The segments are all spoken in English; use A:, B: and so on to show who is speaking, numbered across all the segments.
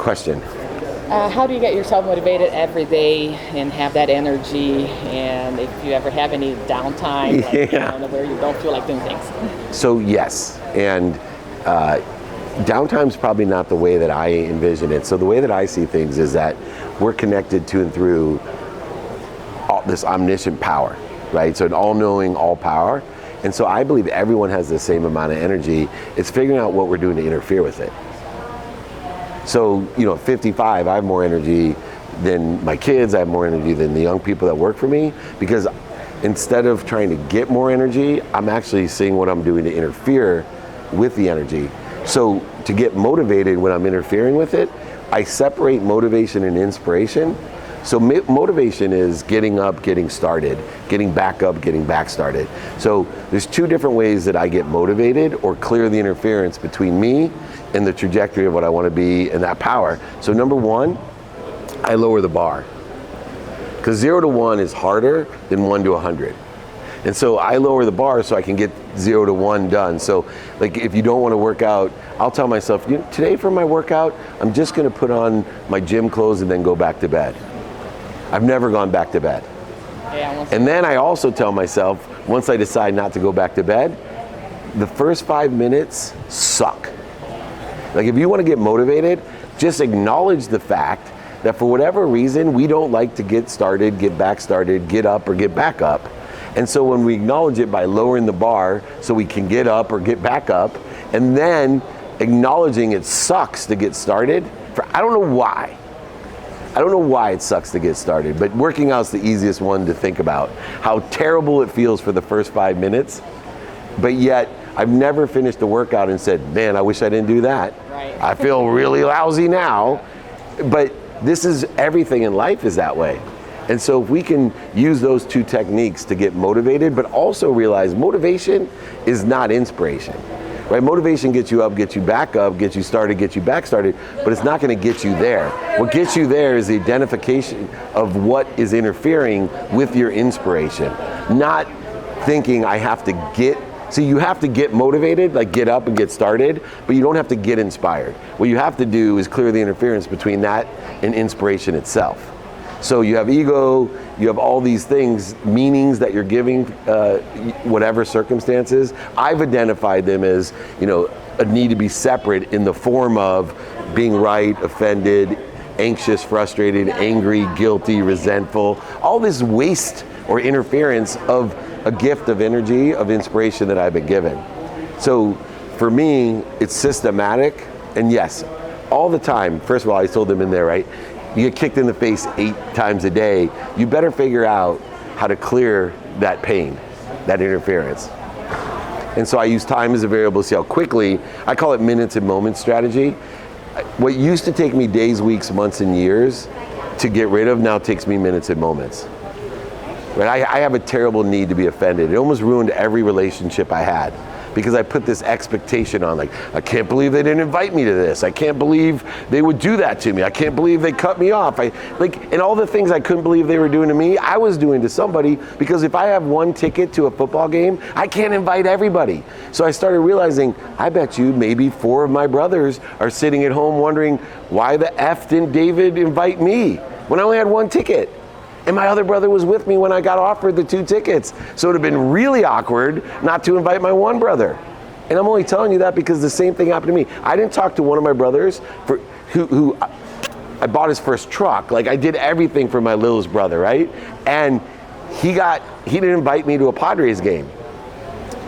A: question.
B: How do you get yourself motivated every day and have that energy? And if you ever have any downtime, like, where you don't feel like doing things?
A: So yes, and downtime's probably not the way that I envision it. So the way that I see things is that we're connected to and through all this omniscient power, right? So an all-knowing, all power. And so I believe everyone has the same amount of energy. It's figuring out what we're doing to interfere with it. So, at 55, I have more energy than my kids. I have more energy than the young people that work for me, because instead of trying to get more energy, I'm actually seeing what I'm doing to interfere with the energy. So to get motivated when I'm interfering with it, I separate motivation and inspiration. So motivation is getting up, getting started, getting back up, getting back started. So there's two different ways that I get motivated or clear the interference between me and the trajectory of what I want to be and that power. So number one, I lower the bar. Because 0 to 1 is harder than 1 to 100. And so I lower the bar so I can get 0 to 1 done. So like if you don't want to work out, I'll tell myself, today for my workout, I'm just going to put on my gym clothes and then go back to bed. I've never gone back to bed. And then I also tell myself, once I decide not to go back to bed, the first 5 minutes suck. Like if you want to get motivated, just acknowledge the fact that for whatever reason, we don't like to get started, get back started, get up or get back up. And so when we acknowledge it by lowering the bar so we can get up or get back up, and then acknowledging it sucks to get started, I don't know why. I don't know why it sucks to get started, but working out's the easiest one to think about. How terrible it feels for the first 5 minutes, but yet I've never finished a workout and said, man, I wish I didn't do that.
B: Right.
A: I feel really lousy now. But this is everything in life is that way. And so if we can use those two techniques to get motivated, but also realize motivation is not inspiration. Right? Motivation gets you up, gets you back up, gets you started, gets you back started, but it's not going to get you there. What gets you there is the identification of what is interfering with your inspiration. Not thinking I have to get, so you have to get motivated, like get up and get started, but you don't have to get inspired. What you have to do is clear the interference between that and inspiration itself. So you have ego, you have all these things, meanings that you're giving whatever circumstances. I've identified them as, a need to be separate in the form of being right, offended, anxious, frustrated, angry, guilty, resentful, all this waste or interference of a gift of energy, of inspiration that I've been given. So for me, it's systematic, and yes, all the time. First of all, I told them in there, right? You get kicked in the face 8 times a day, you better figure out how to clear that pain, that interference. And so I use time as a variable to see how quickly, I call it minutes and moments strategy. What used to take me days, weeks, months, and years to get rid of now takes me minutes and moments. Right? I have a terrible need to be offended. It almost ruined every relationship I had, because I put this expectation on, like, I can't believe they didn't invite me to this. I can't believe they would do that to me. I can't believe they cut me off. And all the things I couldn't believe they were doing to me, I was doing to somebody, because if I have one ticket to a football game, I can't invite everybody. So I started realizing, I bet you maybe 4 of my brothers are sitting at home wondering, why the F didn't David invite me when I only had 1 ticket? And my other brother was with me when I got offered the 2 tickets. So it would have been really awkward not to invite my one brother. And I'm only telling you that because the same thing happened to me. I didn't talk to one of my brothers who I bought his first truck. Like, I did everything for my littlest brother, right? And he didn't invite me to a Padres game.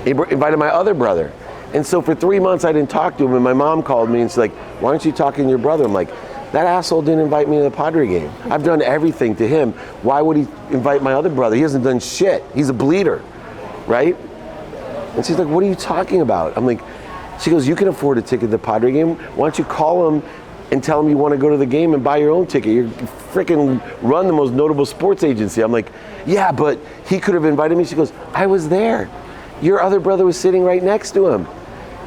A: He invited my other brother. And so for 3 months I didn't talk to him, and my mom called me and she's like, why aren't you talking to your brother? I'm like, that asshole didn't invite me to the Padre game. I've done everything to him. Why would he invite my other brother? He hasn't done shit. He's a bleeder, right? And she's like, what are you talking about? I'm like, she goes, you can afford a ticket to the Padre game. Why don't you call him and tell him you want to go to the game and buy your own ticket? You freaking run the most notable sports agency. I'm like, yeah, but he could have invited me. She goes, I was there. Your other brother was sitting right next to him.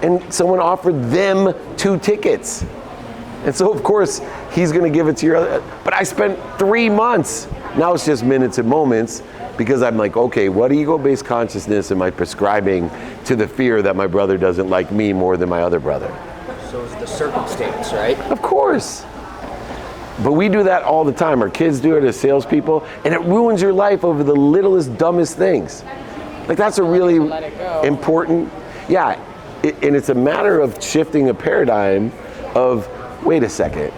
A: And someone offered them 2 tickets. And so, of course, he's going to give it to your other. But I spent 3 months. Now it's just minutes and moments, because I'm like, okay, what ego-based consciousness am I prescribing to the fear that my brother doesn't like me more than my other brother?
C: So it's the circumstance, right?
A: Of course. But we do that all the time. Our kids do it as salespeople, and it ruins your life over the littlest, dumbest things. Like that's a really important, and it's a matter of shifting a paradigm of, wait a second,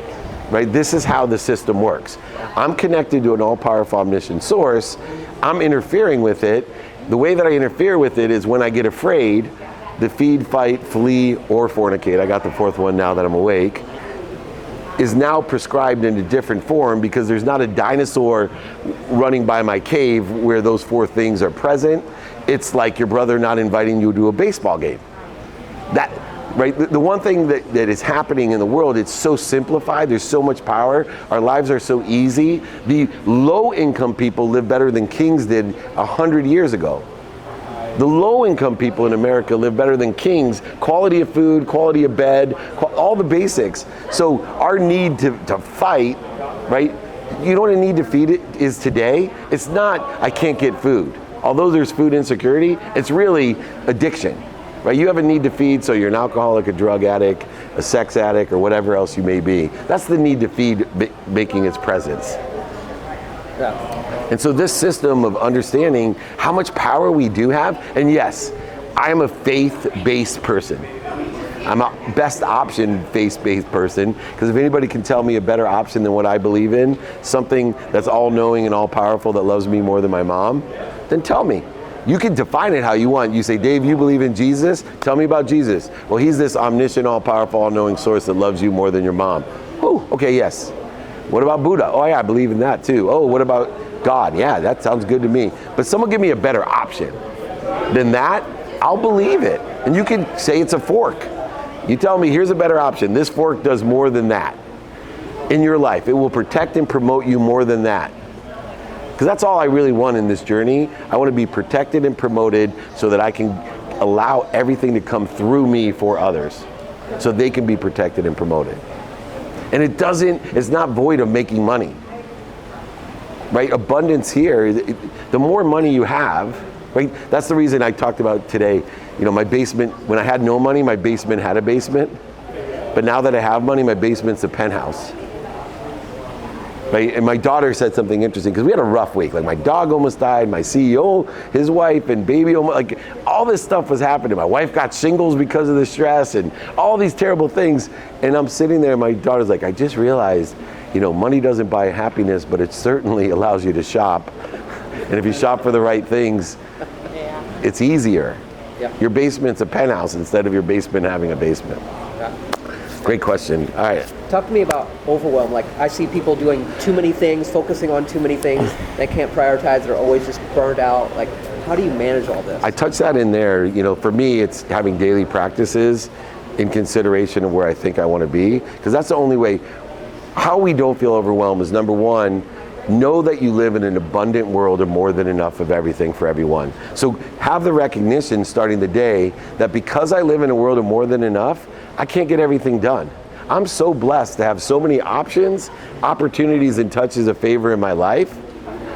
A: right? This is how the system works. I'm connected to an all-powerful, omniscient source. I'm interfering with it. The way that I interfere with it is when I get afraid, the feed, fight, flee, or fornicate, I got the fourth one now that I'm awake, is now prescribed in a different form because there's not a dinosaur running by my cave where those four things are present. It's like your brother not inviting you to a baseball game. That, right? The one thing that is happening in the world, it's so simplified, there's so much power, our lives are so easy. The low-income people live better than kings did 100 years ago. The low-income people in America live better than kings. Quality of food, quality of bed, all the basics. So our need to fight, right? You know what a need to feed it is today? It's not, I can't get food. Although there's food insecurity, it's really addiction, right? You have a need to feed, so you're an alcoholic, a drug addict, a sex addict, or whatever else you may be. That's the need to feed making its presence.
C: Yeah.
A: And so this system of understanding how much power we do have, and yes, I am a faith-based person. I'm a best option faith-based person, because if anybody can tell me a better option than what I believe in, something that's all-knowing and all-powerful that loves me more than my mom, then tell me. You can define it how you want. You say, Dave, you believe in Jesus? Tell me about Jesus. Well, he's this omniscient, all-powerful, all-knowing source that loves you more than your mom. Oh, okay, yes. What about Buddha? Oh yeah, I believe in that too. Oh, what about God? Yeah, that sounds good to me. But someone give me a better option than that, I'll believe it. And you can say it's a fork. You tell me, here's a better option. This fork does more than that in your life. It will protect and promote you more than that. Because that's all I really want in this journey. I want to be protected and promoted so that I can allow everything to come through me for others, so they can be protected and promoted. And it's not void of making money, right? Abundance here, the more money you have, right? That's the reason I talked about today, my basement, when I had no money, my basement had a basement. But now that I have money, my basement's a penthouse. Right? And my daughter said something interesting, because we had a rough week. Like my dog almost died, my CEO, his wife, and baby almost, like all this stuff was happening. My wife got shingles because of the stress and all these terrible things. And I'm sitting there, and my daughter's like, I just realized, money doesn't buy happiness, but it certainly allows you to shop. And if you shop for the right things, it's easier.
C: Yeah.
A: Your basement's a penthouse instead of your basement having a basement.
C: Yeah.
A: Great question. All right.
C: Talk to me about overwhelm. Like, I see people doing too many things, focusing on too many things. They can't prioritize. They're always just burned out. Like, how do you manage all this?
A: I touched that in there. For me, it's having daily practices in consideration of where I think I want to be, because that's the only way. How we don't feel overwhelmed is, number one, know that you live in an abundant world of more than enough of everything for everyone. So have the recognition starting the day that because I live in a world of more than enough, I can't get everything done. I'm so blessed to have so many options, opportunities, and touches of favor in my life.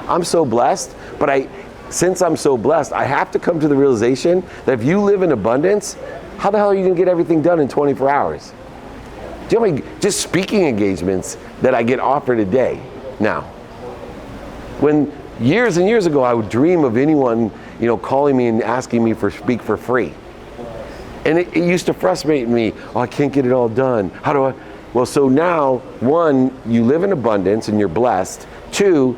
A: I'm so blessed, but since I'm so blessed, I have to come to the realization that if you live in abundance, how the hell are you gonna get everything done in 24 hours? Do you know how many just speaking engagements that I get offered a day now? When years and years ago, I would dream of anyone, calling me and asking me for speak for free. And it used to frustrate me. Oh, I can't get it all done. How do I? Well, so now, one, you live in abundance and you're blessed. Two,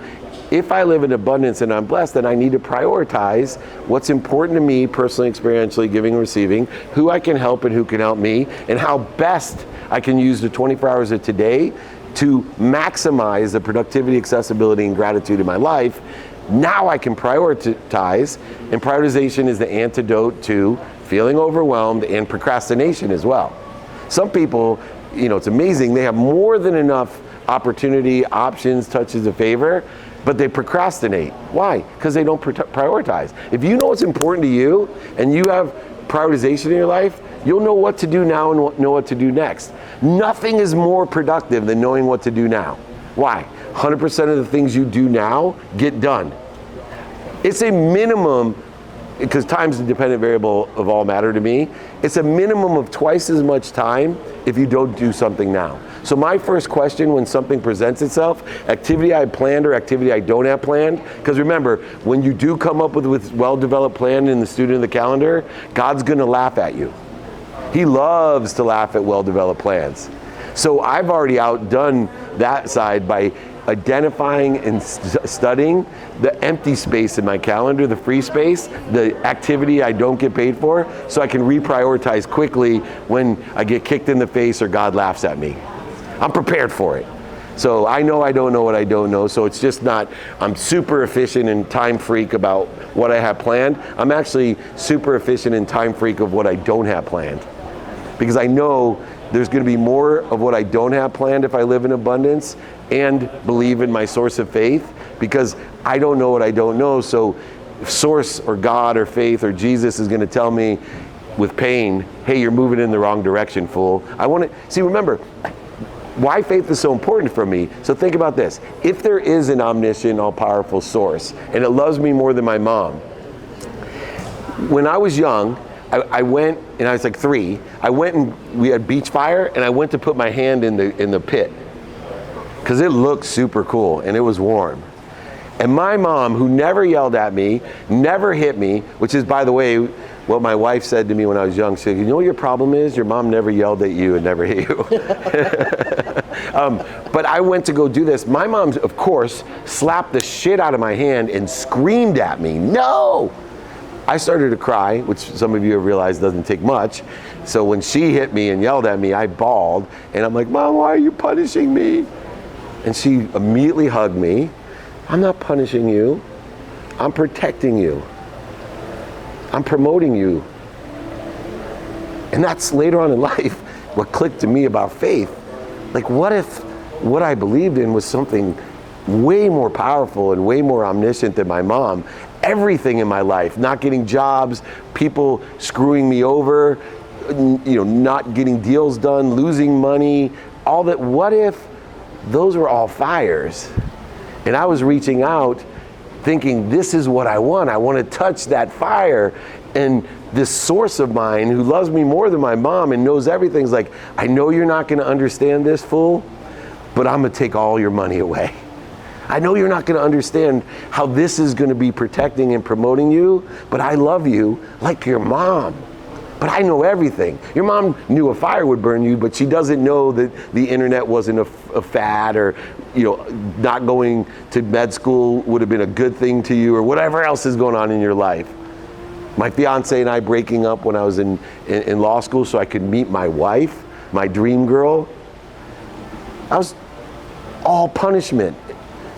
A: if I live in abundance and I'm blessed, then I need to prioritize what's important to me personally, experientially, giving and receiving, who I can help and who can help me, and how best I can use the 24 hours of today to maximize the productivity, accessibility, and gratitude in my life. Now I can prioritize, and prioritization is the antidote to feeling overwhelmed and procrastination as well. Some people, it's amazing, they have more than enough opportunity, options, touches of favor, but they procrastinate. Why? Because they don't prioritize. If you know what's important to you and you have prioritization in your life, you'll know what to do now and know what to do next. Nothing is more productive than knowing what to do now. Why? 100% of the things you do now get done. It's a minimum, because time's the dependent variable of all matter to me, it's a minimum of twice as much time if you don't do something now. So my first question when something presents itself, activity I planned or activity I don't have planned, because remember, when you do come up with well-developed plan in the student of the calendar, God's gonna laugh at you. He loves to laugh at well-developed plans. So I've already outdone that side by identifying and studying the empty space in my calendar, the free space, the activity I don't get paid for, so I can reprioritize quickly when I get kicked in the face or God laughs at me. I'm prepared for it. So I know I don't know what I don't know, so it's just not, I'm super efficient and time freak about what I have planned. I'm actually super efficient and time freak of what I don't have planned. Because I know there's going to be more of what I don't have planned if I live in abundance and believe in my source of faith, because I don't know what I don't know. So source or God or faith or Jesus is going to tell me with pain, hey, you're moving in the wrong direction, fool. I want to, see, remember, why faith is so important for me. So think about this. If there is an omniscient, all-powerful source, and it loves me more than my mom, when I was young, I went, and I was like 3, I went and we had beach fire, and I went to put my hand in the pit, because it looked super cool, and it was warm. And my mom, who never yelled at me, never hit me, which is, by the way, what my wife said to me when I was young. She said, you know what your problem is? Your mom never yelled at you and never hit you. But I went to go do this. My mom, of course, slapped the shit out of my hand and screamed at me, no! I started to cry, which some of you have realized doesn't take much. So when she hit me and yelled at me, I bawled. And I'm like, Mom, why are you punishing me? And she immediately hugged me. I'm not punishing you. I'm protecting you. I'm promoting you. And that's later on in life what clicked to me about faith. Like, what if what I believed in was something way more powerful and way more omniscient than my mom? Everything in my life, not getting jobs, people screwing me over, not getting deals done, losing money, all that. What if those were all fires? And I was reaching out thinking, this is what I want. I want to touch that fire. And this source of mine who loves me more than my mom and knows everything's like, I know you're not going to understand this, fool, but I'm going to take all your money away. I know you're not going to understand how this is going to be protecting and promoting you, but I love you like your mom. But I know everything. Your mom knew a fire would burn you, but she doesn't know that the internet wasn't a fad, or not going to med school would have been a good thing to you, or whatever else is going on in your life. My fiance and I breaking up when I was in law school so I could meet my wife, my dream girl. That was all punishment.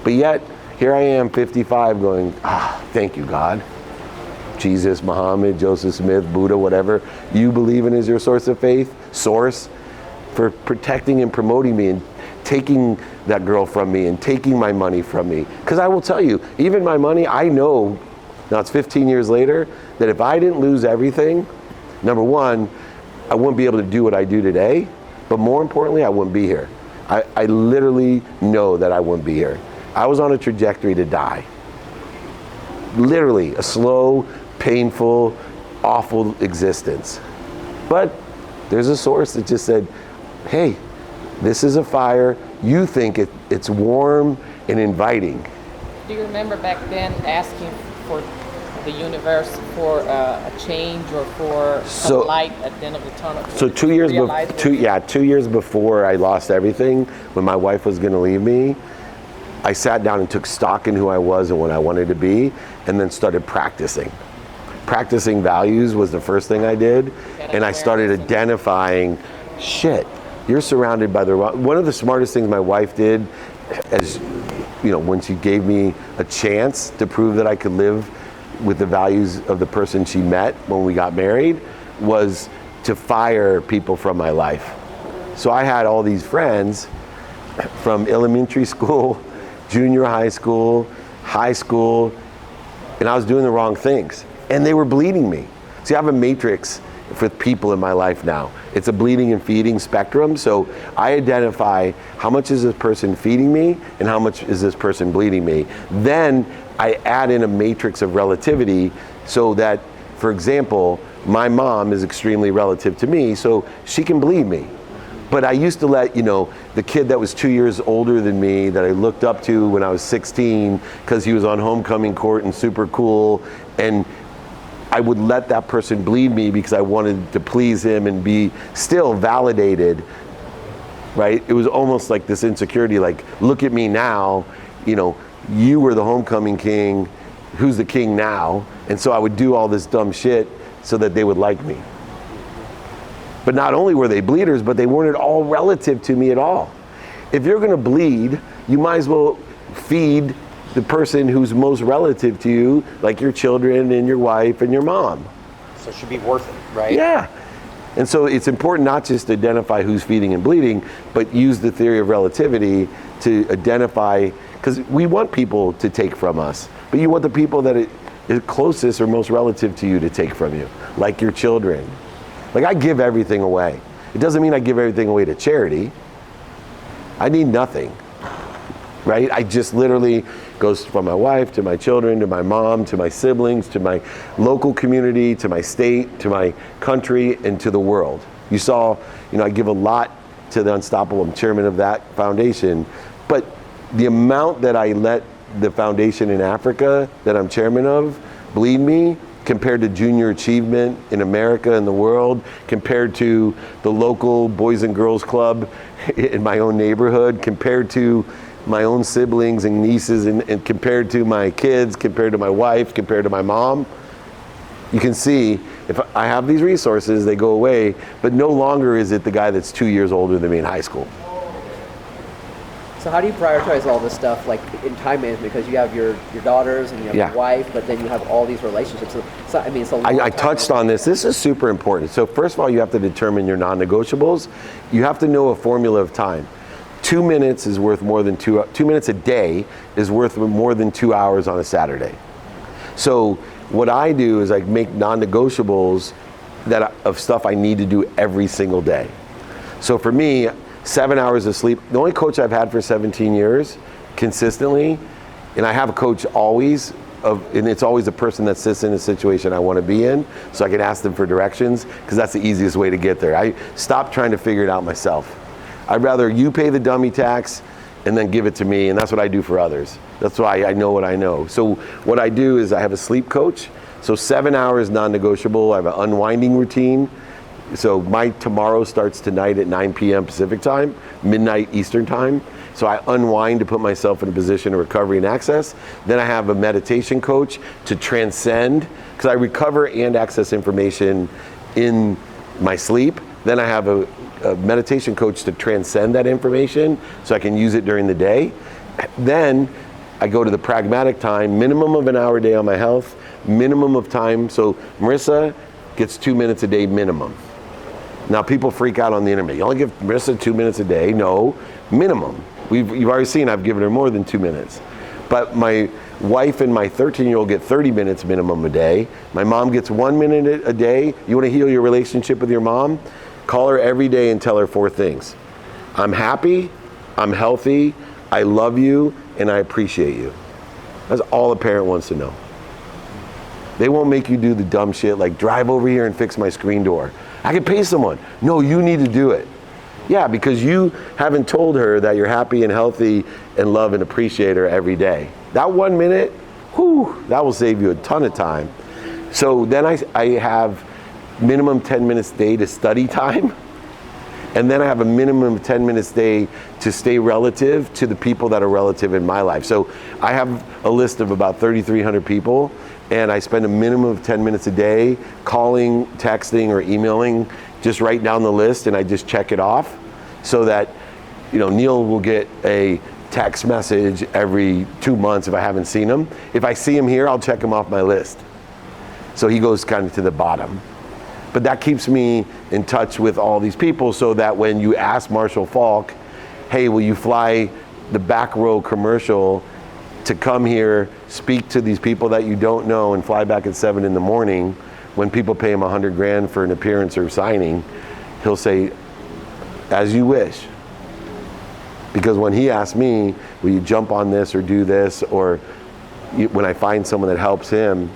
A: But yet, here I am, 55, going, thank you, God. Jesus, Muhammad, Joseph Smith, Buddha, whatever you believe in is your source of faith, for protecting and promoting me and taking that girl from me and taking my money from me. Because I will tell you, even my money, I know, now it's 15 years later, that if I didn't lose everything, number one, I wouldn't be able to do what I do today, but more importantly, I wouldn't be here. I literally know that I wouldn't be here. I was on a trajectory to die. Literally, a slow, painful, awful existence. But there's a source that just said, hey, this is a fire. You think it's warm and inviting.
B: Do you remember back then asking for the universe for a change or for some light at the end of the tunnel?
A: So 2 years before I lost everything, when my wife was going to leave me, I sat down and took stock in who I was and what I wanted to be, and then started practicing. Practicing values was the first thing I did, and I started identifying, shit, you're surrounded by one of the smartest things my wife did, as when she gave me a chance to prove that I could live with the values of the person she met when we got married, was to fire people from my life. So I had all these friends from elementary school, junior high school, and I was doing the wrong things. And they were bleeding me. See, I have a matrix for people in my life now. It's a bleeding and feeding spectrum. So I identify how much is this person feeding me and how much is this person bleeding me. Then I add in a matrix of relativity so that, for example, my mom is extremely relative to me, so she can bleed me. But I used to let, the kid that was 2 years older than me that I looked up to when I was 16 because he was on homecoming court and super cool, and I would let that person bleed me because I wanted to please him and be still validated, right? It was almost like this insecurity, like, look at me now, you were the homecoming king, who's the king now? And so I would do all this dumb shit so that they would like me. But not only were they bleeders, but they weren't at all relative to me at all. If you're gonna bleed, you might as well feed the person who's most relative to you, like your children and your wife and your mom.
C: So it should be worth it, right?
A: Yeah. And so it's important not just to identify who's feeding and bleeding, but use the theory of relativity to identify, because we want people to take from us, but you want the people that are closest or most relative to you to take from you, like your children. Like, I give everything away. It doesn't mean I give everything away to charity. I need nothing, right? I just literally goes from my wife to my children to my mom to my siblings to my local community to my state to my country and to the world. You saw, I give a lot to the Unstoppable. I'm chairman of that foundation, but the amount that I let the foundation in Africa that I'm chairman of bleed me, compared to junior achievement in America and the world, compared to the local Boys and Girls Club in my own neighborhood, compared to my own siblings and nieces, and compared to my kids, compared to my wife, compared to my mom. You can see, if I have these resources, they go away, but no longer is it the guy that's 2 years older than me in high school.
C: So how do you prioritize all this stuff, like in time management? Because you have your daughters and you have your wife, but then you have all these relationships. So I mean, it's a long
A: I touched on this. This is super important. So first of all, you have to determine your non-negotiables. You have to know a formula of time. 2 minutes is worth more than 2 minutes a day is worth more than 2 hours on a Saturday. So what I do is I make non-negotiables of stuff I need to do every single day. So for me, 7 hours of sleep. The only coach I've had for 17 years consistently, and I have a coach always, and it's always a person that sits in a situation I want to be in, so I can ask them for directions, because that's the easiest way to get there. I stopped trying to figure it out myself. I'd rather you pay the dummy tax and then give it to me, and that's what I do for others. That's why I know what I know. So what I do is I have a sleep coach. So 7 hours non-negotiable. I have an unwinding routine. So my tomorrow starts tonight at 9 p.m. Pacific time, midnight Eastern time. So I unwind to put myself in a position of recovery and access. Then I have a meditation coach to transcend, because I recover and access information in my sleep. Then I have a meditation coach to transcend that information so I can use it during the day. Then I go to the pragmatic time, minimum of an hour a day on my health, minimum of time. So Marissa gets 2 minutes a day minimum. Now people freak out on the internet. You only give Marissa 2 minutes a day. No, minimum. You've already seen I've given her more than 2 minutes. But my wife and my 13-year-old get 30 minutes minimum a day. My mom gets 1 minute a day. You want to heal your relationship with your mom? Call her every day and tell her 4 things. I'm happy, I'm healthy, I love you, and I appreciate you. That's all a parent wants to know. They won't make you do the dumb shit like drive over here and fix my screen door. I can pay someone. No, you need to do it. Yeah, because you haven't told her that you're happy and healthy and love and appreciate her every day. That 1 minute, that will save you a ton of time. So then I have minimum 10 minutes a day to study time. And then I have a minimum of 10 minutes a day to stay relative to the people that are relative in my life. So I have a list of about 3,300 people, and I spend a minimum of 10 minutes a day calling, texting, or emailing. Just write down the list and I just check it off, so that Neil will get a text message every 2 months if I haven't seen him. If I see him here, I'll check him off my list. So he goes kind of to the bottom. But that keeps me in touch with all these people, so that when you ask Marshall Falk, hey, will you fly the back row commercial to come here, speak to these people that you don't know, and fly back at 7 in the morning, when people pay him $100,000 for an appearance or signing, he'll say, as you wish. Because when he asks me, will you jump on this or do this, or when I find someone that helps him,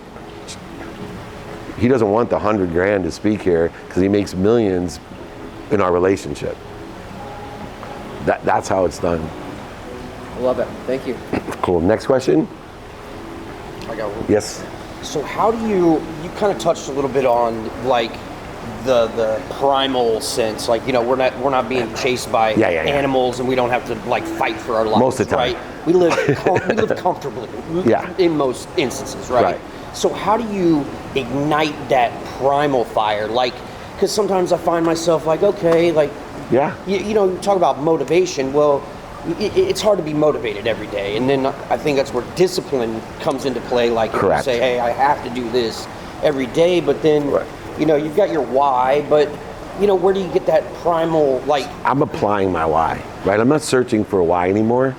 A: he doesn't want the $100,000 to speak here, because he makes millions in our relationship. That's how it's done.
C: I love it. Thank you.
A: Cool. Next question.
D: I got one.
A: Yes.
D: So how do you kind of touched a little bit on like the primal sense, like, you know, we're not being chased by animals, and we don't have to like fight for our lives.
A: Most of the time,
D: right? We live comfortably. In most instances, right? So how do you ignite that primal fire? Like, because sometimes I find myself like, okay, like, you know, you talk about motivation. Well, it's hard to be motivated every day, and then I think that's where discipline comes into play. Like, if you say, hey, I have to do this every day, but then you know, you've got your why, but you know, where do you get that primal, like? I'm
A: applying my why, right? I'm not searching for a why anymore.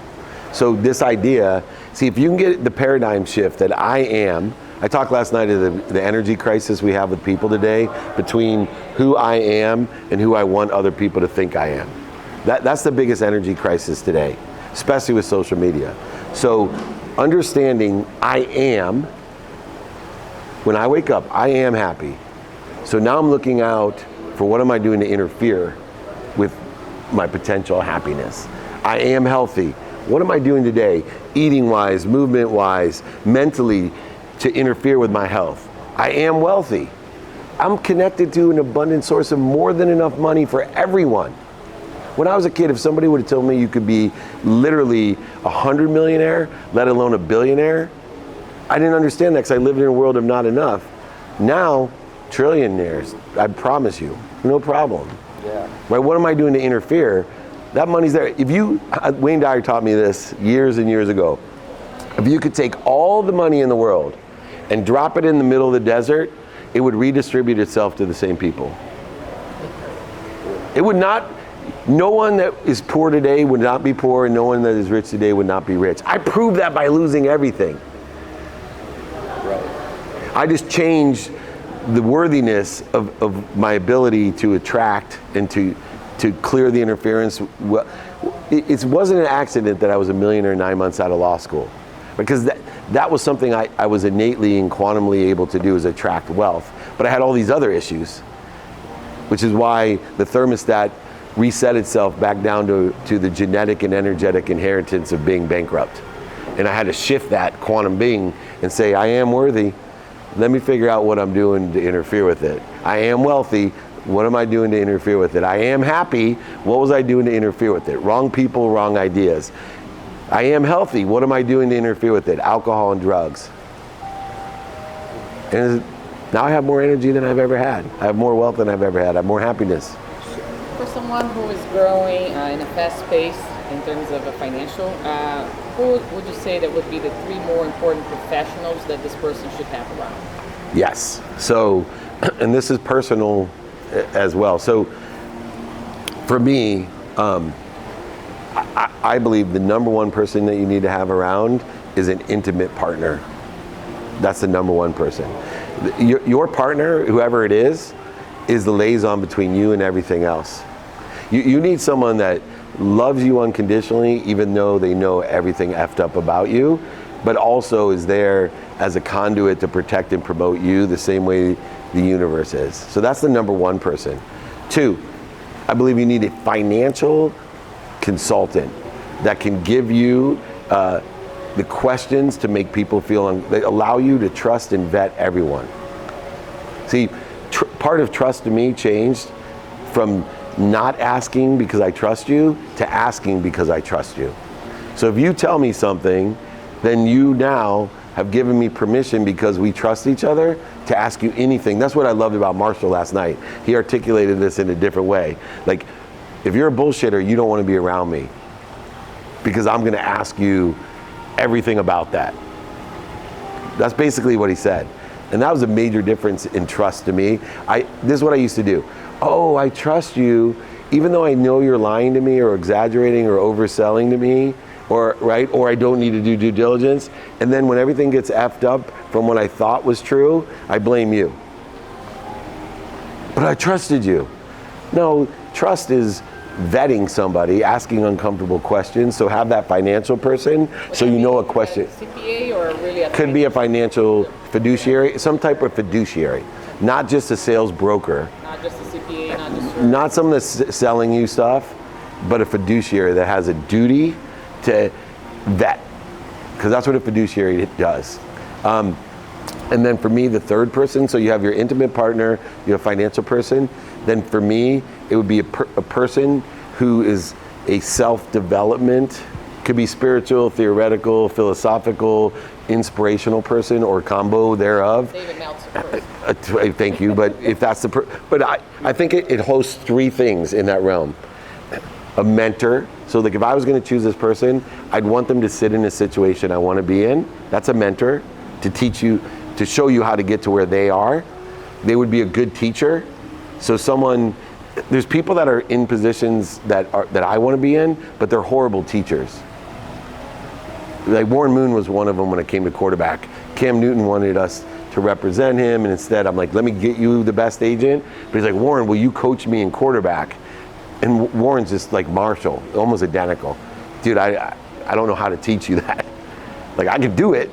A: So this idea, see, if you can get the paradigm shift that I talked last night of the energy crisis we have with people today between who I am and who I want other people to think I am. That's the biggest energy crisis today, especially with social media. So understanding I am, when I wake up, I am happy. So now I'm looking out for what am I doing to interfere with my potential happiness. I am healthy. What am I doing today, eating wise, movement wise, mentally, to interfere with my health? I am wealthy. I'm connected to an abundant source of more than enough money for everyone. When I was a kid, if somebody would have told me you could be literally 100 millionaire, let alone a billionaire, I didn't understand that because I lived in a world of not enough. Now, trillionaires, I promise you, no problem.
D: Yeah.
A: Right? What am I doing to interfere? That money's there. If you, Wayne Dyer taught me this years and years ago. If you could take all the money in the world and drop it in the middle of the desert, it would redistribute itself to the same people. It would not, no one that is poor today would not be poor, and no one that is rich today would not be rich. I proved that by losing everything.
D: Right.
A: I just changed the worthiness of my ability to attract and to clear the interference. It wasn't an accident that I was a millionaire 9 months out of law school, because that was something I was innately and quantumly able to do, is attract wealth. But I had all these other issues, which is why the thermostat reset itself back down to the genetic and energetic inheritance of being bankrupt. And I had to shift that quantum being and say, I am worthy. Let me figure out what I'm doing to interfere with it. I am wealthy. What am I doing to interfere with it? I am happy. What was I doing to interfere with it? Wrong people, wrong ideas. I am healthy. What am I doing to interfere with it? Alcohol and drugs. And now I have more energy than I've ever had. I have more wealth than I've ever had. I have more happiness.
B: For someone who is growing in a fast pace in terms of a financial, who would you say that would be the 3 more important professionals that this person should have around?
A: Yes. So, and this is personal as well. So, for me, I believe the number one person that you need to have around is an intimate partner. That's the number one person. Your partner, whoever it is the liaison between you and everything else. You need someone that loves you unconditionally, even though they know everything effed up about you, but also is there as a conduit to protect and promote you the same way the universe is. So that's the number one person. 2, I believe you need a financial consultant that can give you the questions to make people feel, that allow you to trust and vet everyone. See, part of trust to me changed from not asking because I trust you to asking because I trust you. So if you tell me something, then you now have given me permission, because we trust each other, to ask you anything. That's what I loved about Marshall last night. He articulated this in a different way. Like, if you're a bullshitter, you don't want to be around me, because I'm going to ask you everything about that. That's basically what he said. And that was a major difference in trust to me. This is what I used to do. Oh, I trust you, even though I know you're lying to me or exaggerating or overselling to me, or I don't need to do due diligence. And then when everything gets effed up from what I thought was true, I blame you. But I trusted you. No, trust is vetting somebody, asking uncomfortable questions. So have that financial person, so you know a question.
B: CPA or really
A: could be a financial fiduciary, some type of fiduciary, not just a sales broker.
B: Not just a CPA, not just
A: not someone that's selling you stuff. but a fiduciary that has a duty to vet, because that's what a fiduciary does. And then for me, the third person, so you have your intimate partner, you have a financial person, then for me, it would be a person who is a self-development, could be spiritual, theoretical, philosophical, inspirational person, or combo thereof.
B: David Meltzer.
A: Thank you, but if that's the, but I think it hosts three things in that realm. A mentor, so like if I was gonna choose this person, I'd want them to sit in a situation I wanna be in. That's a mentor, to teach you, to show you how to get to where they are. They would be a good teacher. So someone, there's people that are in positions that I want to be in, but they're horrible teachers. Like Warren Moon was one of them when it came to quarterback. Cam Newton wanted us to represent him, and instead I'm like, let me get you the best agent. But he's like, Warren, will you coach me in quarterback? And Warren's just like Marshall, almost identical. Dude, I don't know how to teach you that. Like I can do it,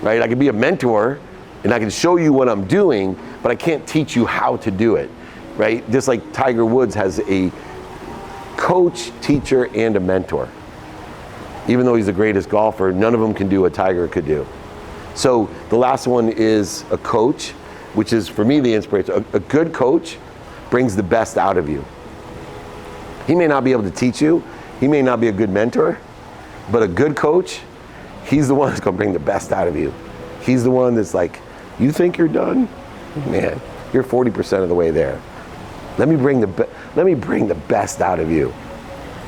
A: right? I can be a mentor and I can show you what I'm doing, but I can't teach you how to do it, right? Just like Tiger Woods has a coach, teacher, and a mentor. Even though he's the greatest golfer, none of them can do what Tiger could do. So the last one is a coach, which is for me the inspiration. A good coach brings the best out of you. He may not be able to teach you, he may not be a good mentor, but a good coach, he's the one that's gonna bring the best out of you. He's the one that's like, you think you're done? Man, you're 40% of the way there. Let me bring the best out of you.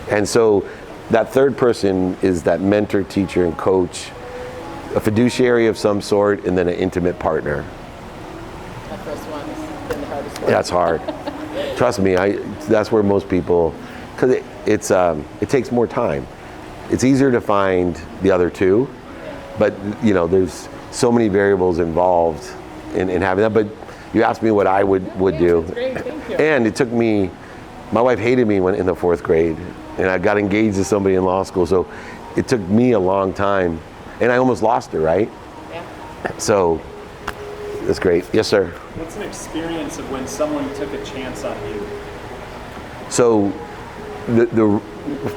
A: And so that third person is that mentor, teacher, and coach, a fiduciary of some sort, and then an intimate partner.
B: That first one has been the hardest one.
A: That's hard. Trust me, that's where most people, because it takes more time. It's easier to find the other two, but you know, there's so many variables involved in having that. But you asked me what I would do.
B: That's great, thank you.
A: And it took me, my wife hated me when in the 4th grade, and I got engaged to somebody in law school, so it took me a long time, and I almost lost her, right?
B: Yeah.
A: So that's great. Yes, sir.
E: What's an experience of when someone took a chance on you?
A: So the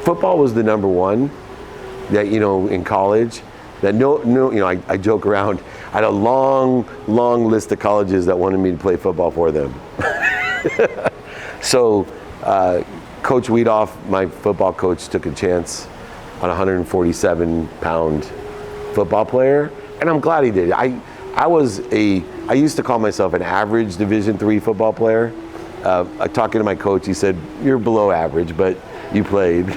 A: football was the number one that, you know, in college, that no, you know, I joke around. I had a long list of colleges that wanted me to play football for them. So Coach Weedoff, my football coach, took a chance on a 147-pound football player, and I'm glad he did. I used to call myself an average Division III football player. Talking to my coach, he said, you're below average, but you played.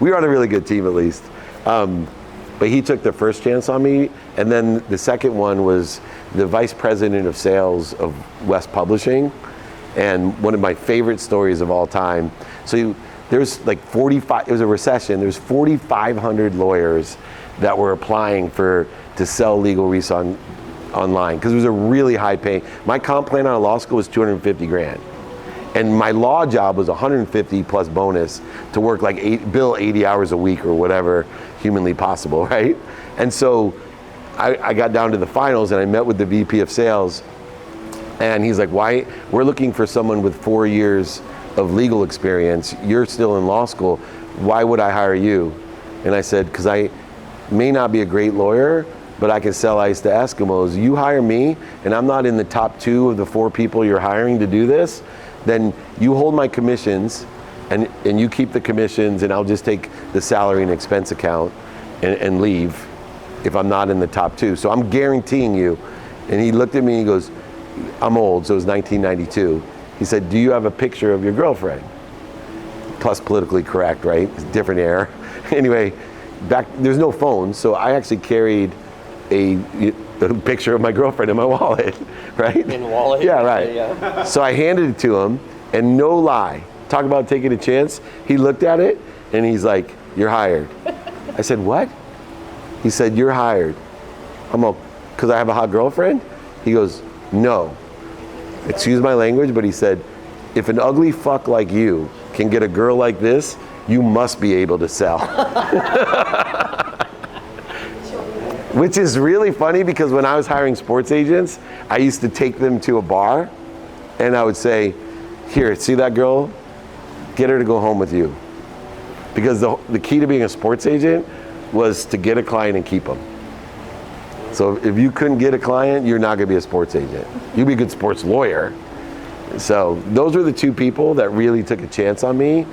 A: We were on a really good team, at least. But he took the first chance on me, and then the second one was the vice president of sales of West Publishing, and one of my favorite stories of all time. So there's like 45, it was a recession, there's 4,500 lawyers that were applying to sell legal research online, because it was a really high pay. My comp plan out of law school was 250 grand. And my law job was 150 plus bonus to work like bill 80 hours a week or whatever humanly possible, right? And so I got down to the finals and I met with the VP of sales, and he's like, why? We're looking for someone with 4 years of legal experience. You're still in law school. Why would I hire you? And I said, because I may not be a great lawyer, but I can sell ice to Eskimos. You hire me and I'm not in the top 2 of the 4 people you're hiring to do this, then you hold my commissions and you keep the commissions, and I'll just take the salary and expense account and leave if I'm not in the top 2. So I'm guaranteeing you. And he looked at me and he goes, I'm old, so it was 1992. He said, do you have a picture of your girlfriend? Plus politically correct, right? It's a different era. Anyway, there's no phone, so I actually carried a picture of my girlfriend in my wallet, right?
D: In the wallet?
A: Yeah, right.
D: Yeah.
A: So I handed it to him, and no lie, talk about taking a chance. He looked at it, and he's like, you're hired. I said, what? He said, you're hired. I'm like, because I have a hot girlfriend? He goes, no. Excuse my language, but he said, if an ugly fuck like you can get a girl like this, you must be able to sell. Which is really funny, because when I was hiring sports agents, I used to take them to a bar and I would say, here, see that girl? get her to go home with you. Because the key to being a sports agent was to get a client and keep them. So if you couldn't get a client, you're not going to be a sports agent. You'd be a good sports lawyer. So those were the two people that really took a chance on me.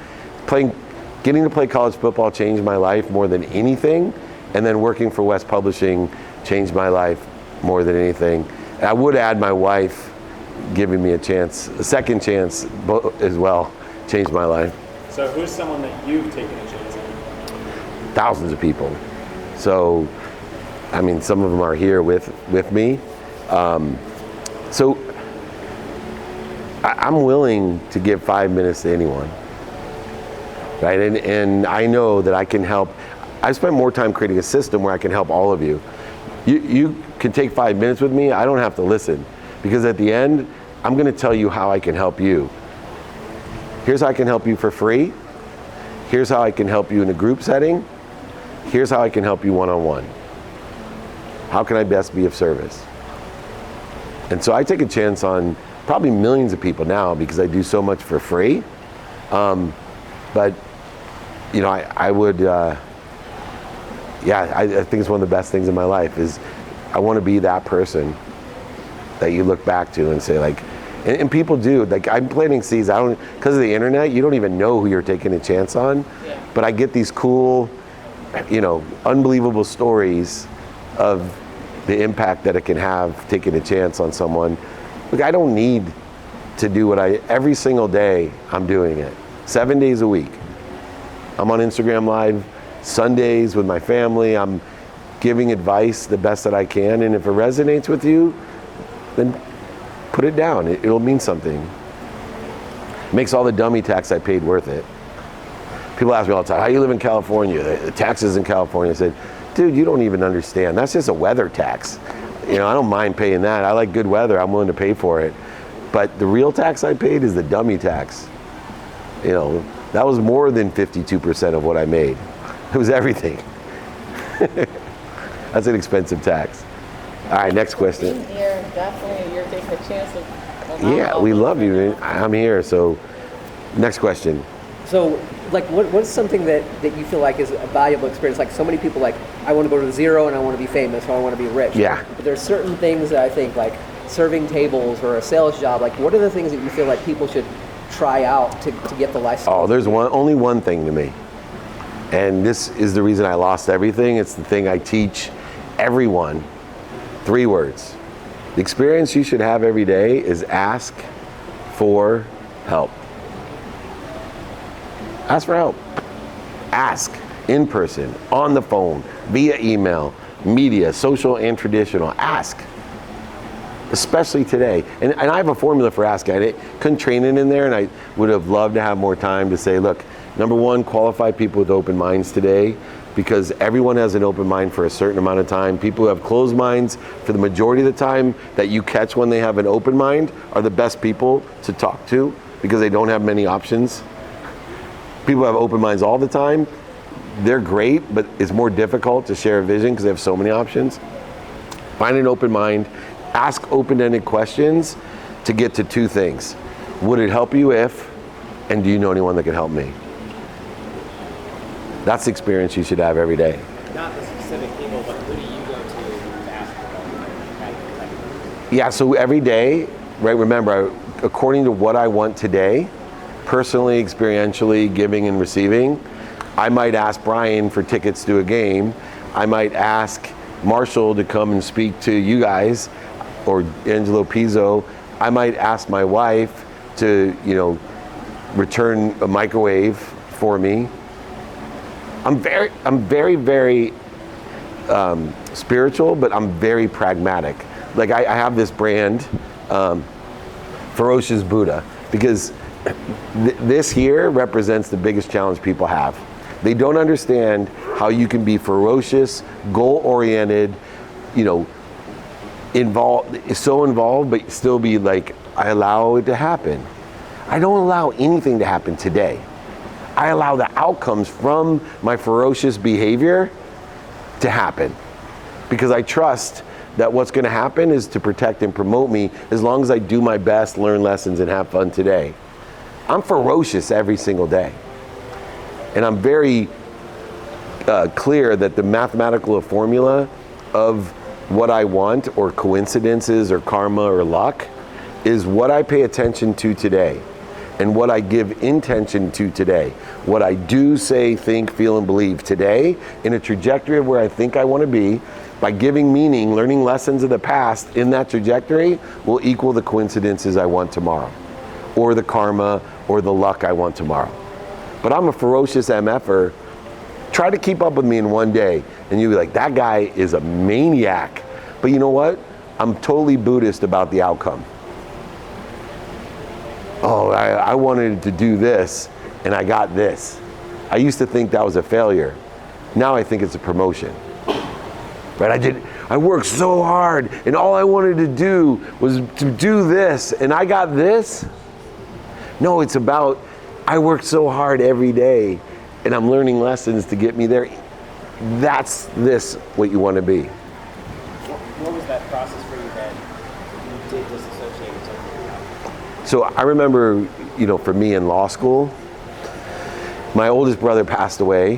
A: Getting to play college football changed my life more than anything, and then working for West Publishing changed my life more than anything. And I would add my wife giving me a second chance as well, changed my life.
E: So who's someone that you've taken a chance on?
A: Thousands of people. So, I mean, some of them are here with me. So I'm willing to give 5 minutes to anyone, right? And I know that I can help. I spend more time creating a system where I can help all of you. You can take 5 minutes with me. I don't have to listen, because at the end, I'm going to tell you how I can help you. Here's how I can help you for free. Here's how I can help you in a group setting. Here's how I can help you one-on-one. How can I best be of service? And so I take a chance on probably millions of people now because I do so much for free. But, you know, I would, I think it's one of the best things in my life is I want to be that person that you look back to and say, like, and people do, like, I'm planting seeds. Because of the internet, you don't even know who you're taking a chance on. Yeah. But I get these cool, you know, unbelievable stories of the impact that it can have taking a chance on someone. Look, I don't need to do every single day I'm doing it. 7 days a week. I'm on Instagram Live Sundays with my family. I'm giving advice the best that I can. And if it resonates with you, then put it down. It'll mean something. Makes all the dummy tax I paid worth it. People ask me all the time, how you live in California? The taxes in California. I said, dude, you don't even understand. That's just a weather tax. You know, I don't mind paying that. I like good weather. I'm willing to pay for it. But the real tax I paid is the dummy tax. You know, that was more than 52% of what I made. It was everything. That's an expensive tax. All right, next question.
B: Being here, definitely, you're taking a chance of.
A: Yeah, we love you. I'm here. So, next question.
C: So, like, what's something that you feel like is a valuable experience? Like, so many people, like, I want to go to zero and I want to be famous or I want to be rich.
A: Yeah.
C: But there's certain things that I think, like serving tables or a sales job, like, what are the things that you feel like people should try out to get the lifestyle?
A: Oh, there's only one thing to me. And this is the reason I lost everything. It's the thing I teach everyone. 3 words. The experience you should have every day is ask for help. Ask for help. Ask in person, on the phone, via email, media, social and traditional. Ask. Especially today. And I have a formula for asking. I couldn't train it in there, and I would have loved to have more time to say, look, number one, qualify people with open minds today, because everyone has an open mind for a certain amount of time. People who have closed minds for the majority of the time that you catch when they have an open mind are the best people to talk to because they don't have many options. People who have open minds all the time, they're great, but it's more difficult to share a vision because they have so many options. Find an open mind, ask open-ended questions to get to 2 things. Would it help you if, and do you know anyone that could help me? That's the experience you should have every day.
F: Not the specific people, but who do you go to ask for help?
A: Yeah, so every day, right, remember, according to what I want today, personally, experientially, giving and receiving, I might ask Brian for tickets to a game. I might ask Marshall to come and speak to you guys, or Angelo Pizzo. I might ask my wife to, you know, return a microwave for me. I'm very spiritual, but I'm very pragmatic. Like I have this brand, Ferocious Buddha, because this here represents the biggest challenge people have. They don't understand how you can be ferocious, goal-oriented, you know, so involved, but still be like, I allow it to happen. I don't allow anything to happen today. I allow the outcomes from my ferocious behavior to happen because I trust that what's going to happen is to protect and promote me as long as I do my best, learn lessons, and have fun today. I'm ferocious every single day. And I'm very clear that the mathematical formula of what I want, or coincidences, or karma, or luck, is what I pay attention to today, and what I give intention to today. What I do, say, think, feel, and believe today, in a trajectory of where I think I want to be, by giving meaning, learning lessons of the past in that trajectory, will equal the coincidences I want tomorrow, or the karma, or the luck I want tomorrow. But I'm a ferocious MFer. Try to keep up with me in one day, and you'll be like, that guy is a maniac. But you know what? I'm totally Buddhist about the outcome. Oh, I wanted to do this, and I got this. I used to think that was a failure. Now I think it's a promotion. Right? I worked so hard, and all I wanted to do was to do this, and I got this. No, it's about, I worked so hard every day, and I'm learning lessons to get me there. That's what you want to be.
F: What was that process for you that you did disassociate with something?
A: So I remember, for me in law school, my oldest brother passed away.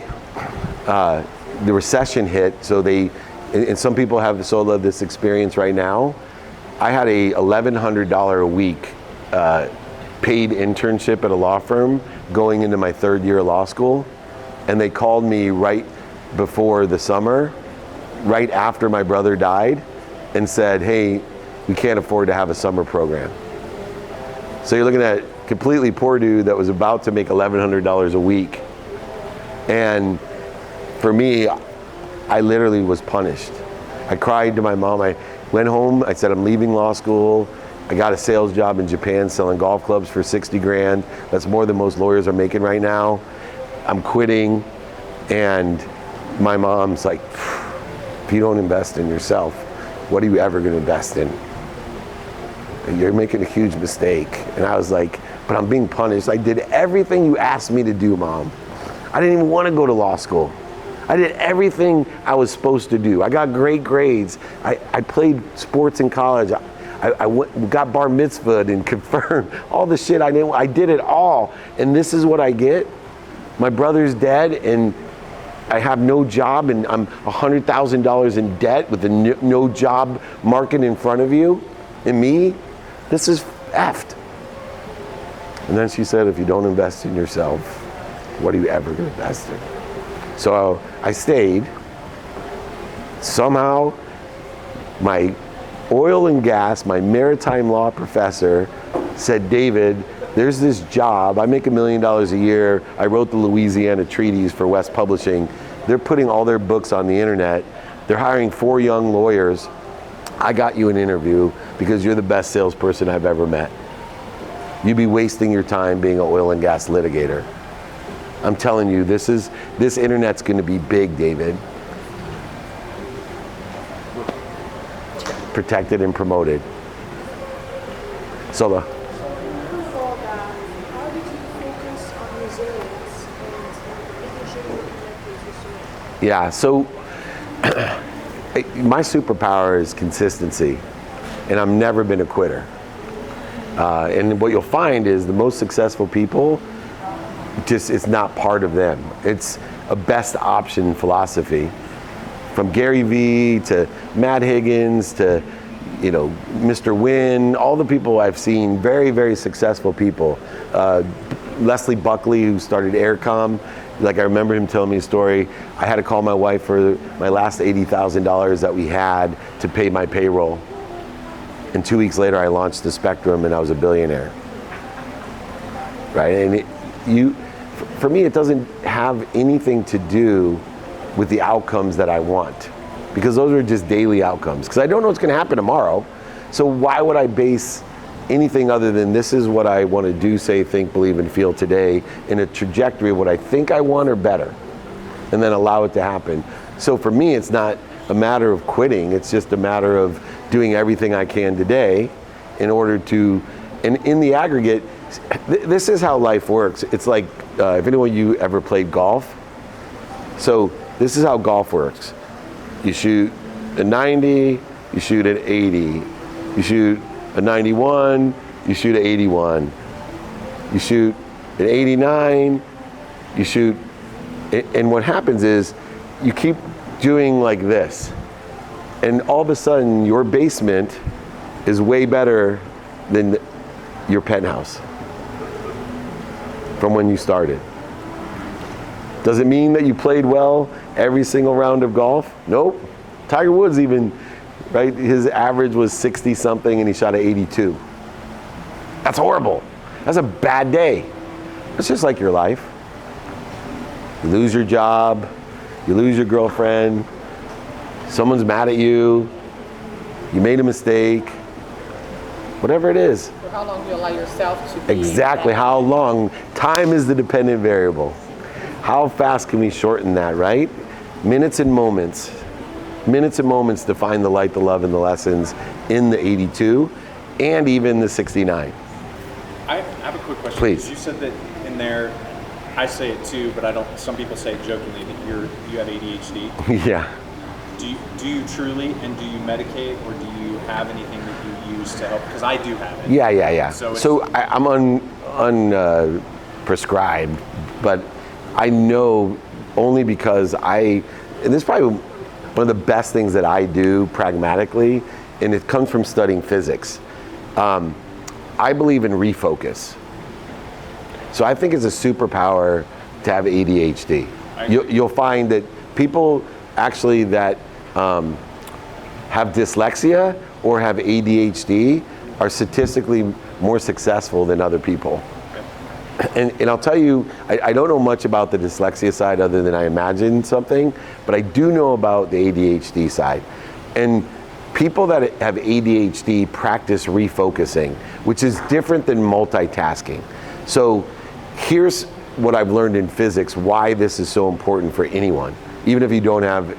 A: The recession hit, so and some people have this experience right now. I had a $1,100 a week paid internship at a law firm going into my third year of law school, and they called me right before the summer, right after my brother died, and said, hey, we can't afford to have a summer program. So you're looking at a completely poor dude that was about to make $1,100 a week. And for me, I literally was punished. I cried to my mom. I went home, I said, I'm leaving law school. I got a sales job in Japan selling golf clubs for 60 grand. That's more than most lawyers are making right now. I'm quitting. And my mom's like, if you don't invest in yourself, what are you ever gonna invest in? You're making a huge mistake. And I was like, but I'm being punished. I did everything you asked me to do, Mom. I didn't even want to go to law school. I did everything I was supposed to do. I got great grades. I played sports in college. I got bar mitzvahed and confirmed all the shit I did it all. And this is what I get? My brother's dead, and I have no job, and I'm $100,000 in debt with the no job market in front of you and me. This is effed. And then she said, if you don't invest in yourself, what are you ever going to invest in? So I stayed. Somehow, my oil and gas, my maritime law professor said, David, there's this job. I make $1 million a year. I wrote the Louisiana treaties for West Publishing. They're putting all their books on the internet. They're hiring 4 young lawyers. I got you an interview because you're the best salesperson I've ever met. You'd be wasting your time being an oil and gas litigator. I'm telling you, this internet's going to be big, David. Protected and promoted. Sola.
G: How did you focus on resilience and making sure you connect with your
A: Yeah, so my superpower is consistency, and I've never been a quitter. And what you'll find is the most successful people, it's not part of them. It's a best option philosophy. From Gary Vee to Matt Higgins to Mr. Wynn, all the people I've seen, very, very successful people. Leslie Buckley, who started Aircom, I remember him telling me a story. I had to call my wife for my last $80,000 that we had to pay my payroll. And 2 weeks later, I launched the Spectrum, and I was a billionaire. Right? And for me, it doesn't have anything to do with the outcomes that I want, because those are just daily outcomes, because I don't know what's going to happen tomorrow. So why would I base anything other than this is what I want to do, say, think, believe, and feel today in a trajectory of what I think I want or better, and then allow it to happen. So for me, it's not a matter of quitting. It's just a matter of doing everything I can today in order to, and in the aggregate, this is how life works. It's like, if anyone you ever played golf, so this is how golf works. You shoot a 90, you shoot an 80, you shoot a 91, you shoot an 81. you shoot an 89, you shoot, and what happens is you keep doing like this, and all of a sudden your basement is way better than your penthouse from when you started. Does it mean that you played well every single round of golf? Nope. Tiger Woods even, right, his average was 60 something and he shot at 82. That's horrible. That's a bad day. It's just like your life. You lose your job, you lose your girlfriend, someone's mad at you, you made a mistake, whatever it is.
B: For how long do you allow yourself to be?
A: Exactly, how long? Time is the dependent variable. How fast can we shorten that, right? Minutes and moments. Minutes and moments to find the light, the love, and the lessons in the 82 and even the 69.
E: I have a quick question.
A: Please.
E: You said that in there, I say it too, but I don't. Some people say it jokingly that you have ADHD.
A: Yeah.
E: Do you truly, and do you medicate, or do you have anything that you use to help? Because I do have it.
A: Yeah.
E: So
A: I'm prescribed, but I know only because and this is probably one of the best things that I do pragmatically, and it comes from studying physics. I believe in refocus. So I think it's a superpower to have ADHD. You'll find that people actually that have dyslexia or have ADHD are statistically more successful than other people. And I'll tell you, I don't know much about the dyslexia side other than I imagine something, but I do know about the ADHD side. And people that have ADHD practice refocusing, which is different than multitasking. So here's what I've learned in physics, why this is so important for anyone, even if you don't have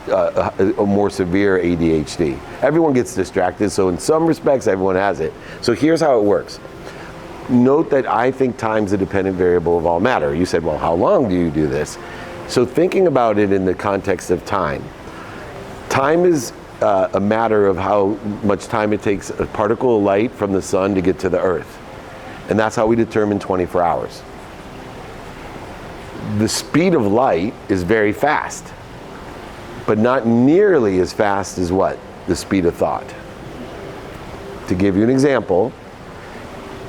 A: a more severe ADHD. Everyone gets distracted, so in some respects, everyone has it. So here's how it works. Note that I think time's a dependent variable of all matter. You said, well, how long do you do this? So thinking about it in the context of time. Time is a matter of how much time it takes a particle of light from the sun to get to the earth. And that's how we determine 24 hours. The speed of light is very fast, but not nearly as fast as what? The speed of thought. To give you an example,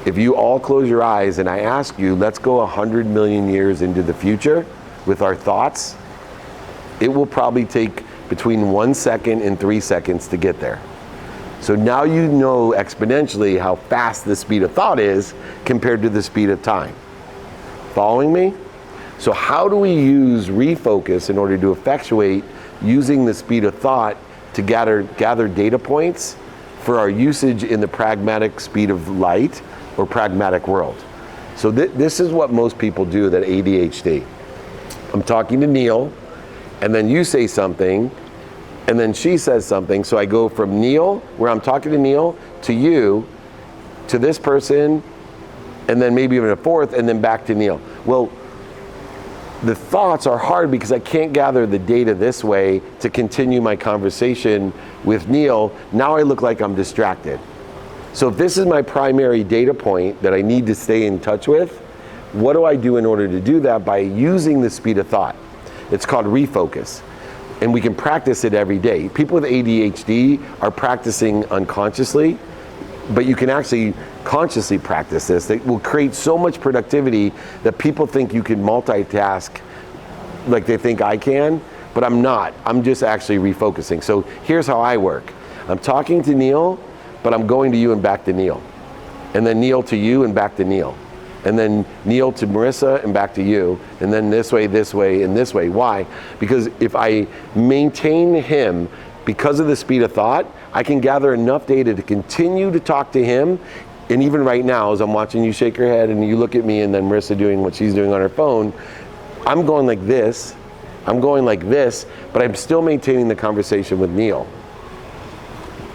A: if you all close your eyes and I ask you, let's go 100 million years into the future with our thoughts, it will probably take between 1 second and 3 seconds to get there. So now you know exponentially how fast the speed of thought is compared to the speed of time. Following me? So how do we use refocus in order to effectuate using the speed of thought to gather data points for our usage in the pragmatic speed of light or pragmatic world? So this is what most people do that ADHD. I'm talking to Neil, and then you say something, and then she says something, so I go from Neil, where I'm talking to Neil, to you, to this person, and then maybe even a fourth, and then back to Neil. Well, the thoughts are hard because I can't gather the data this way to continue my conversation with Neil. Now I look like I'm distracted. So if this is my primary data point that I need to stay in touch with, what do I do in order to do that? By using the speed of thought. It's called refocus. And we can practice it every day. People with ADHD are practicing unconsciously, but you can actually consciously practice this. It will create so much productivity that people think you can multitask like they think I can, but I'm not. I'm just actually refocusing. So here's how I work. I'm talking to Neil, but I'm going to you and back to Neil. And then Neil to you and back to Neil. And then Neil to Marissa and back to you. And then this way, and this way. Why? Because if I maintain him because of the speed of thought, I can gather enough data to continue to talk to him. And even right now, as I'm watching you shake your head and you look at me and then Marissa doing what she's doing on her phone, I'm going like this, but I'm still maintaining the conversation with Neil.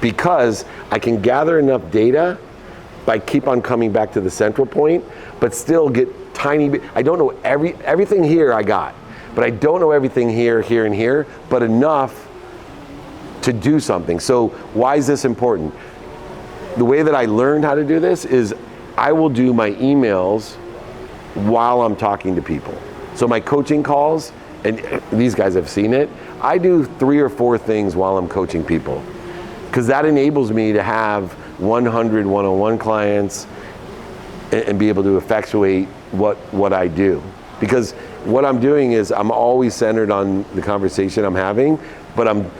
A: Because I can gather enough data by keep on coming back to the central point, but still get tiny bit. I don't know everything here I got, but I don't know everything here, and here, but enough to do something. So why is this important? The way that I learned how to do this is I will do my emails while I'm talking to people. So my coaching calls, and these guys have seen it, I do 3 or 4 things while I'm coaching people. Because that enables me to have 100 one-on-one clients and be able to effectuate what I do. Because what I'm doing is I'm always centered on the conversation I'm having, but I'm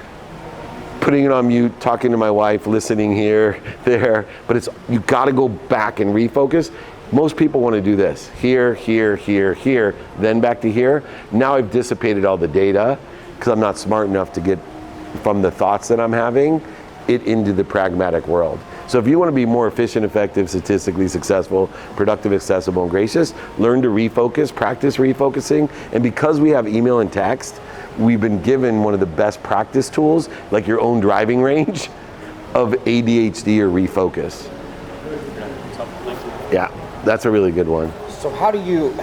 A: putting it on mute, talking to my wife, listening here, there, but you gotta go back and refocus. Most people wanna do this, here, here, here, here, then back to here. Now I've dissipated all the data because I'm not smart enough to get from the thoughts that I'm having it into the pragmatic world. So if you want to be more efficient, effective, statistically successful, productive, accessible, and gracious, learn to refocus, practice refocusing. And because we have email and text, we've been given one of the best practice tools, like your own driving range, of ADHD or refocus. Yeah, that's a really good one.
D: So how do you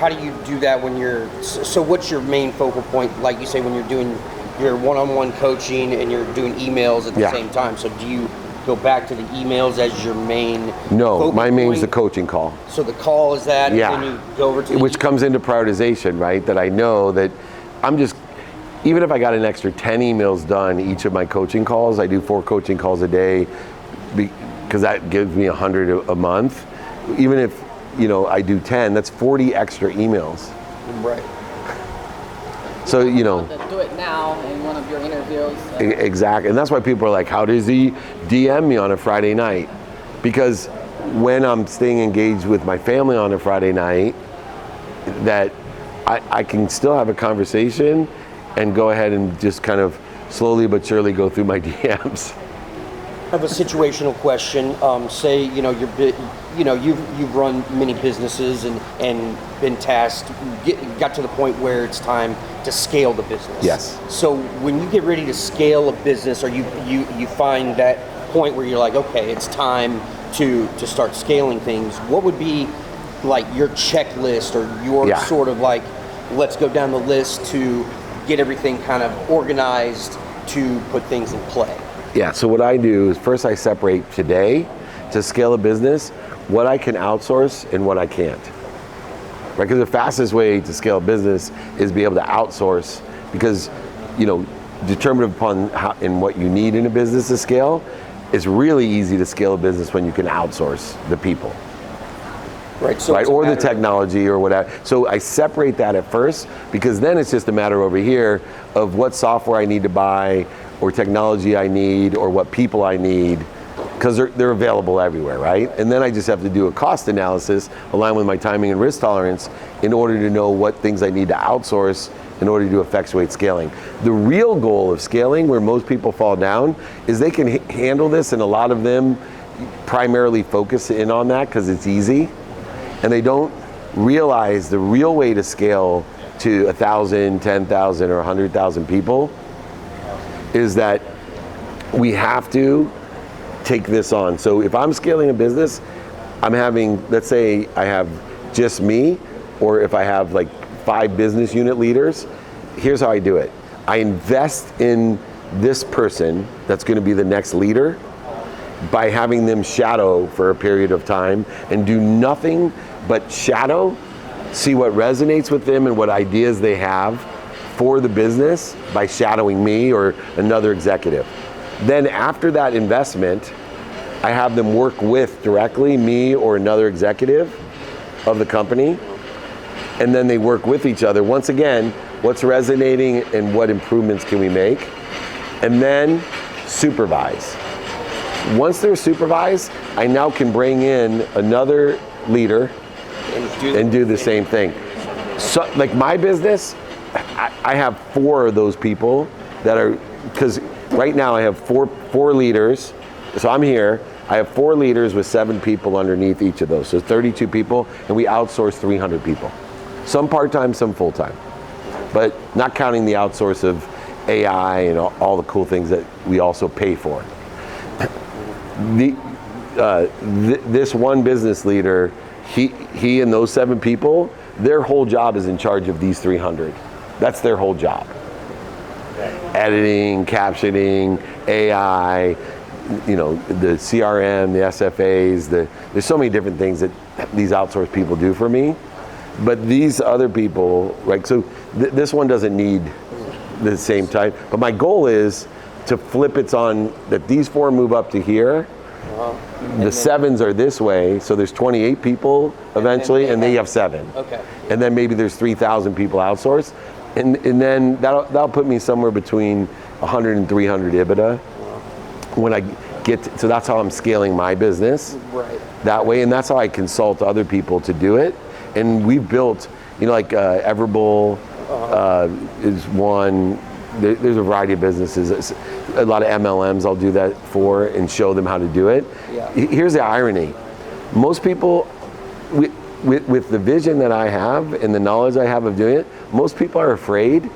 D: do that when you're, so what's your main focal point, like you say, when you're doing your one-on-one coaching and you're doing emails at the same time? So do you go back to the emails as your main
A: No, my main's
D: point?
A: the coaching call.
D: So the call is that,
A: Yeah.
D: and then you go over to
A: Which comes into prioritization, right? That I know that I'm just, even if I got an extra 10 emails done each of my coaching calls, I do 4 coaching calls a day because that gives me 100 a month. Even if, I do 10, that's 40 extra emails.
D: Right.
A: So,
B: Do it now in one of your interviews.
A: Exactly. And that's why people are like, how does he DM me on a Friday night? Because when I'm staying engaged with my family on a Friday night, that I can still have a conversation and go ahead and just kind of slowly but surely go through my DMs.
D: I have a situational question. Say, you've run many businesses and been tasked, got to the point where it's time to scale the business.
A: Yes.
D: So when you get ready to scale a business, or you find that point where you're like, okay, it's time to start scaling things, what would be like your checklist or your sort of like, let's go down the list to get everything kind of organized to put things in play?
A: Yeah, so what I do is first I separate today to scale a business, what I can outsource and what I can't. Right, because the fastest way to scale a business is be able to outsource, because, determined upon how and what you need in a business to scale, it's really easy to scale a business when you can outsource the people.
D: Right, so
A: right, or the technology or whatever. So I separate that at first, because then it's just a matter over here of what software I need to buy, or technology I need, or what people I need, because they're available everywhere, right? And then I just have to do a cost analysis aligned with my timing and risk tolerance in order to know what things I need to outsource in order to effectuate scaling. The real goal of scaling, where most people fall down, is they can handle this, and a lot of them primarily focus in on that because it's easy, and they don't realize the real way to scale to 1,000, 10,000, or 100,000 people is that we have to take this on. So if I'm scaling a business, I'm having, let's say I have just me, or if I have like 5 business unit leaders, here's how I do it. I invest in this person that's going to be the next leader by having them shadow for a period of time and do nothing but shadow, see what resonates with them and what ideas they have for the business by shadowing me or another executive. Then after that investment, I have them work with directly me or another executive of the company, and then they work with each other. Once again, what's resonating and what improvements can we make? And then supervise. Once they're supervised, I now can bring in another leader and do the same thing. So, like my business, I have 4 of those people that are, because right now I have four leaders. So I'm here, I have 4 leaders with 7 people underneath each of those. So 32 people, and we outsource 300 people. Some part-time, some full-time. But not counting the outsource of AI and all the cool things that we also pay for. This one business leader, he and those 7 people, their whole job is in charge of these 300. That's their whole job. Editing, captioning, AI, the CRM, the SFAs, there's so many different things that these outsourced people do for me. But these other people, right? So this one doesn't need the same type. But my goal is to flip it on that these 4 move up to here. The 7s are this way, so there's 28 people eventually, and they have 7.
D: Okay.
A: And then maybe there's 3,000 people outsourced, and then that'll put me somewhere between 100 and 300 EBITDA. When I get so that's how I'm scaling my business.
D: Right.
A: That way, and that's how I consult other people to do it. And we've built, like Everbull is one. There's a variety of businesses. A lot of MLMs I'll do that for and show them how to do it.
D: Yeah.
A: Here's the irony. Most people, with the vision that I have and the knowledge I have of doing it, most people are afraid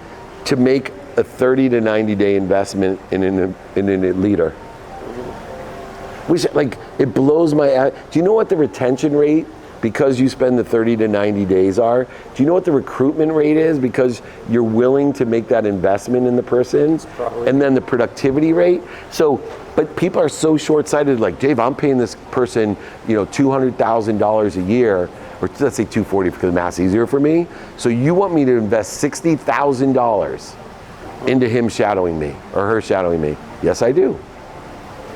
A: to make a 30 to 90 day investment in a leader. Which, it blows my, do you know what the retention rate, because you spend the 30 to 90 days are? Do you know what the recruitment rate is because you're willing to make that investment in the person? And then the productivity rate? So, but people are so short-sighted, like, Dave, I'm paying this person, $200,000 a year, or let's say 240 because the math's easier for me. So you want me to invest $60,000 into him shadowing me, or her shadowing me? Yes, I do.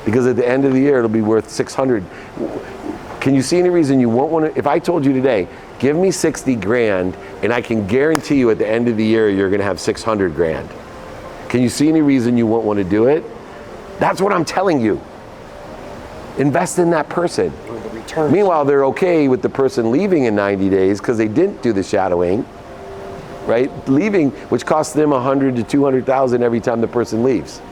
A: Because at the end of the year, it'll be worth 600. Can you see any reason you won't want to? If I told you today, give me 60 grand, and I can guarantee you at the end of the year, you're going to have 600 grand. Can you see any reason you won't want to do it? That's what I'm telling you. Invest in that person. Meanwhile, they're okay with the person leaving in 90 days because they didn't do the shadowing, right? Leaving, which costs them 100 to 200,000 every time the person leaves.